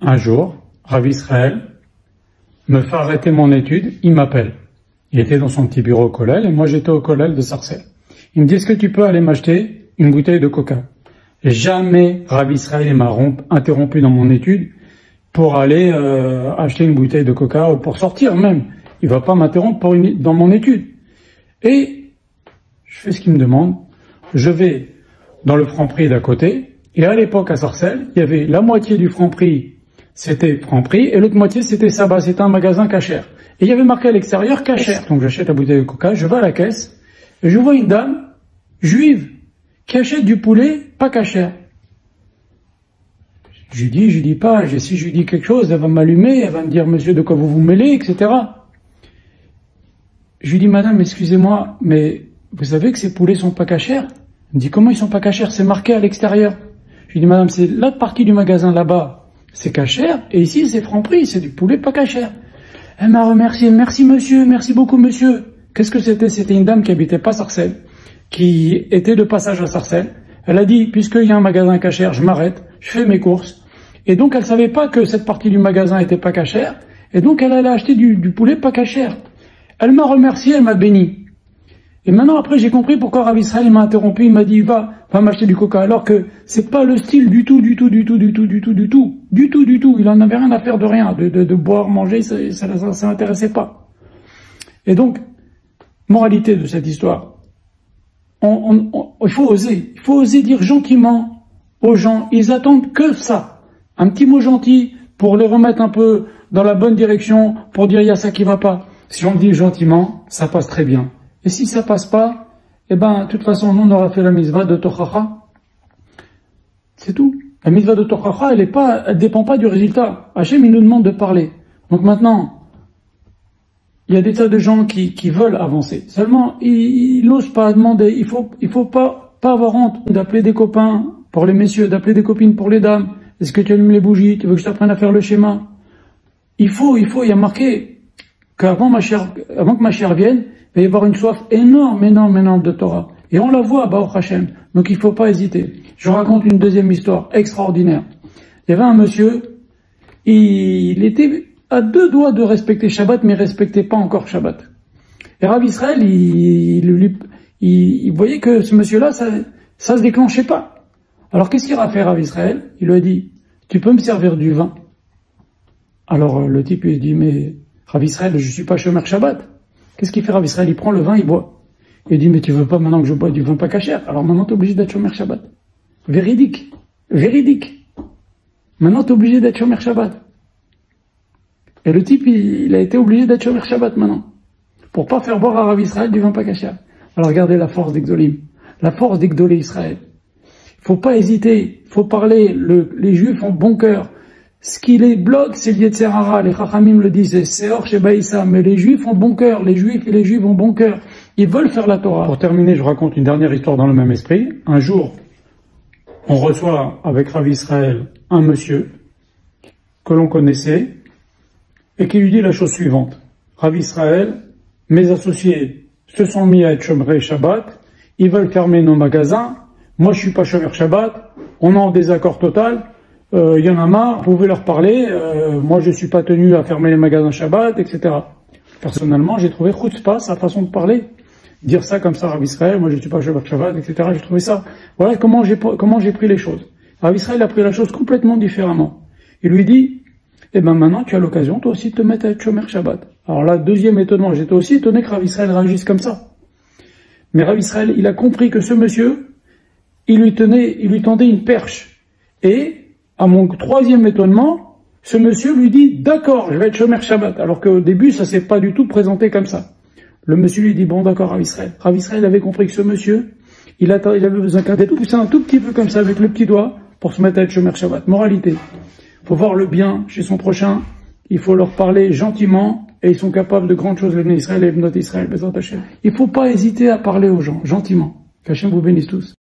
Un jour, Rav Israël me fait arrêter mon étude, il m'appelle. Il était dans son petit bureau au collège et moi j'étais au collège de Sarcelles. Il me dit, est-ce que tu peux aller m'acheter une bouteille de coca? Jamais Rav Israël m'a interrompu dans mon étude pour aller acheter une bouteille de coca ou pour sortir même. Il va pas m'interrompre dans mon étude. Et je fais ce qu'il me demande. Je vais dans le Franprix d'à côté. Et à l'époque à Sarcelles, il y avait la moitié du Franprix, c'était Franprix, et l'autre moitié c'était Saba, c'était un magasin cachère. Et il y avait marqué à l'extérieur cachère. Donc j'achète la bouteille de coca, je vais à la caisse, et je vois une dame juive qui achète du poulet pas cachère. Je lui dis pas, si je lui dis quelque chose, elle va m'allumer, elle va me dire, monsieur, de quoi vous vous mêlez, etc. Je lui dis, madame, excusez-moi, mais vous savez que ces poulets sont pas cachères? Elle me dit, comment ils sont pas cachères? C'est marqué à l'extérieur. Je lui dis, madame, c'est la partie du magasin là-bas, c'est cachère, et ici c'est Franprix, c'est du poulet pas cachère. Elle m'a remercié, merci monsieur, merci beaucoup monsieur. Qu'est-ce que c'était? C'était une dame qui habitait pas Sarcelles, qui était de passage à Sarcelles. Elle a dit, puisqu'il y a un magasin cachère, je m'arrête, je fais mes courses. Et donc elle savait pas que cette partie du magasin était pas cachère, et donc elle allait acheter du poulet pas cachère. Elle m'a remercié, elle m'a béni. Et maintenant, après, j'ai compris pourquoi Rav Israël m'a interrompu, il m'a dit, va m'acheter du coca, alors que c'est pas le style du tout. Il en avait rien à faire de rien, de boire, manger, ça l'intéressait pas. Et donc, moralité de cette histoire, il faut oser dire gentiment aux gens, ils attendent que ça. Un petit mot gentil pour les remettre un peu dans la bonne direction, pour dire, il y a ça qui va pas. Si on le dit gentiment, ça passe très bien. Et si ça passe pas, eh ben, de toute façon, nous, on aura fait la mitzvah de Tochacha. C'est tout. La mitzvah de Tochacha, elle dépend pas du résultat. Hachem, il nous demande de parler. Donc maintenant, il y a des tas de gens qui veulent avancer. Seulement, ils n'osent pas demander. Il faut pas avoir honte d'appeler des copains pour les messieurs, d'appeler des copines pour les dames. Est-ce que tu allumes les bougies? Tu veux que je t'apprenne à faire le schéma? Il y a marqué qu'avant que ma chère vienne, il va y avoir une soif énorme de Torah. Et on la voit, Baruch Hashem. Donc il faut pas hésiter. Je raconte une deuxième histoire extraordinaire. Il y avait un monsieur, il était à deux doigts de respecter Shabbat, mais il respectait pas encore Shabbat. Et Rav Israël, il voyait que ce monsieur-là, ça se déclenchait pas. Alors qu'est-ce qu'il a fait Rav Israël? Il lui a dit, tu peux me servir du vin? Alors le type lui a dit, mais Rav Israël, je suis pas shomer Shabbat. Qu'est-ce qu'il fait Rav Israël? Il prend le vin, il boit. Il dit, mais tu veux pas maintenant que je bois du vin pas cachère? Alors maintenant t'es obligé d'être shomer Shabbat. Véridique. Maintenant t'es obligé d'être shomer Shabbat. Et le type, il a été obligé d'être shomer Shabbat maintenant. Pour pas faire boire à Rav Israël du vin pas cachère. Alors regardez la force d'Egdolim. La force d'Egdolé Israël. Faut pas hésiter. Faut parler. Les Juifs ont bon cœur. Ce qui les bloque, c'est le Yetzer Hara. Les Chachamim le disent, c'est Or Shebaïsa. Mais les Juifs ont bon cœur. Les Juifs et les Juifs ont bon cœur. Ils veulent faire la Torah. Pour terminer, je raconte une dernière histoire dans le même esprit. Un jour, on reçoit avec Rav Israël un monsieur que l'on connaissait et qui lui dit la chose suivante. Rav Israël, mes associés se sont mis à être shomer Shabbat. Ils veulent fermer nos magasins. Moi, je suis pas shomer Shabbat. On est en désaccord total. Y en a marre, vous pouvez leur parler, moi je suis pas tenu à fermer les magasins Shabbat, etc. Personnellement, j'ai trouvé chutzpah, sa façon de parler. Dire ça comme ça, Rav Israël, moi je suis pas Shabbat, etc. J'ai trouvé ça. Voilà comment j'ai pris les choses. Rav Israël a pris la chose complètement différemment. Il lui dit, eh ben maintenant tu as l'occasion toi aussi de te mettre à être shomer Shabbat. Alors là, deuxième étonnement, j'étais aussi étonné que Rav Israël réagisse comme ça. Mais Rav Israël, il a compris que ce monsieur, il lui tendait une perche. Et, à mon troisième étonnement, ce monsieur lui dit, d'accord, je vais être shomer Shabbat. Alors qu'au début, ça s'est pas du tout présenté comme ça. Le monsieur lui dit, bon, d'accord, Rav Israël. Rav Israël avait compris que ce monsieur, il avait besoin qu'un tout pousser un tout petit peu comme ça avec le petit doigt pour se mettre à être shomer Shabbat. Moralité. Faut voir le bien chez son prochain. Il faut leur parler gentiment et ils sont capables de grandes choses, les Bnei Israël et les Bnot Israël, Bezrat Hashem. Il faut pas hésiter à parler aux gens, gentiment. Qu'Hashem vous bénisse tous.